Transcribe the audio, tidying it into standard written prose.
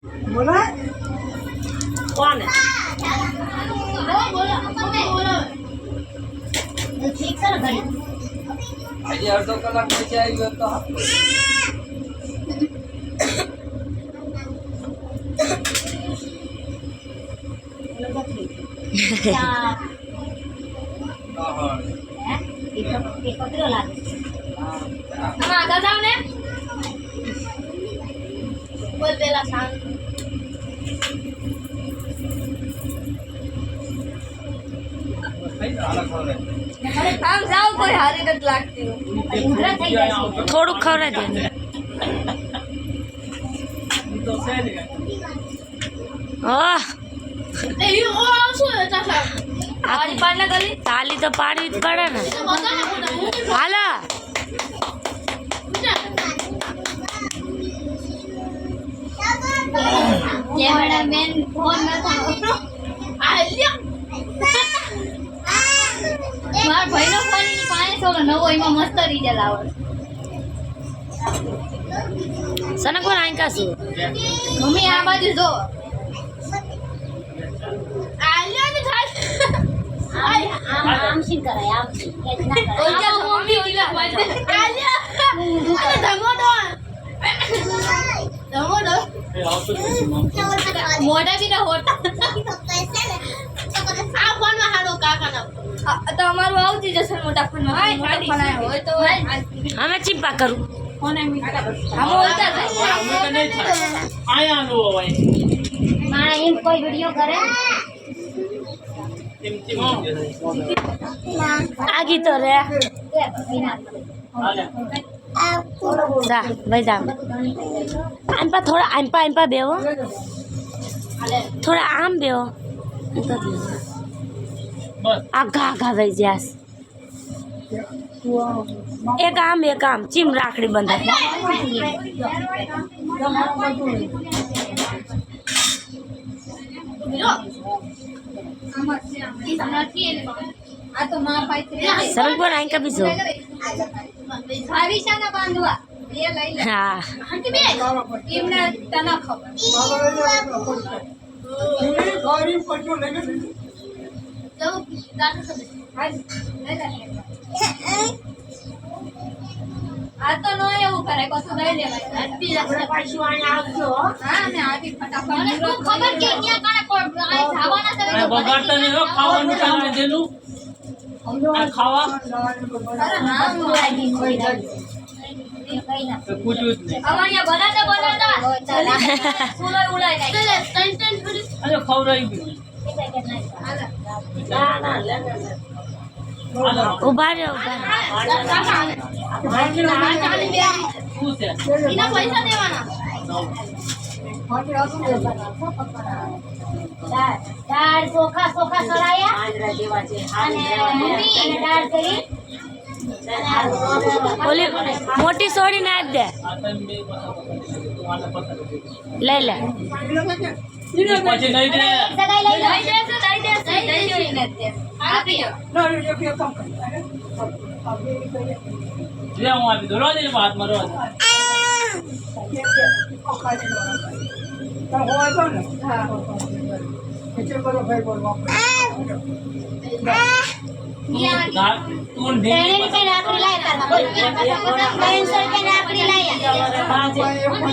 बोला कौन है ठीक है ना घड़ी आज अर्धो कलाक नीचे आई गयो तो આગળ જાવ ને બોલ પેલા શાંત આમ જાવ કોઈ હારી નથી લાગતી ઉધરા થઈ જાય છે થોડુંક ખવડાવી દે तो से આહ એ ઓ આવશું ચાચા આરી પાડ ના ગલી તાલી તો પાડવી જ પડે ને હાલો કેમેરામેન ફોન માં તો આ લ્યો માર ભાઈનો ફોન ની પાસે થોડો નવો એમાં મસ્ત રિઝલ્ટ આવે સનક પર આઈ કાસુ મમ્મી આ બાજુ જો આ લ્યો ને થાય આમ શીન કરાય આમ શીન કે ના કરાય ઓજા મમ્મી ઓલા વાજે આ લ્યો ધમો દો મોઢા બી ના હોતા આ ફોન માં હાડો કાકા ના તો અમારું આવતી જશે મોટા ફોન માં મોટા ફોન આયો હોય તો અમે ચિંપા કરું ફોન આમ બોલતા થાય आया लो भाई મારા એમ કોઈ વિડિયો કરે આગી તો રે જા ભાઈ જા આમ પા થોડા આમ પા બેવો થોડા આમ બેવો बस આઘા આઘા વહી જાસ એક આમ ચીમ રાખડી બંધાય આ તો માં પાઈ સરળ પર આઈ કા બીજો ભાવી શાના બાંધવા એ લઈ લે હા હંકી બે એમને તને ખબર गाड़ी पटो लेके જો દાખલ કરે હાલ લઈ લે આ તો નો એવું કરે કશું લઈ લેવાય આટી રસ્તે પાછું આયા આવજો હા ને આથી ફટાફટ મને શું ખબર કે અહીંયા કાણે કોણ આ જવાના છે તો बगाड़ता नहीं हो खावा चालू देलू आ खावा નામ લાગી કોઈ કઈ ના तो कुछ नहीं અમારે બનાતા સુલો ઉડાઈ નાખી ચલે ટન થોડી अरे खवराई भी ना ना ले ઉભા રહ્યો શું છે એના પૈસા દેવાના દાળ ચોખા સળાયા અને મમ્મી દાળ કરી ઓલી મોટી સોડી ને આપ દે આ તમે બે લઈ લે પછી નહીં દે સગાઈ લઈ લો દઈ દેશે આપી દો ना ये क्या काम कर લે હું આપી દો રોજ બાત મારો तो हो तो ना हां किचन पर भाई बोलवा તું તેને કે રાખડી લાયા 300 રૂપિયા રાખડી લાયા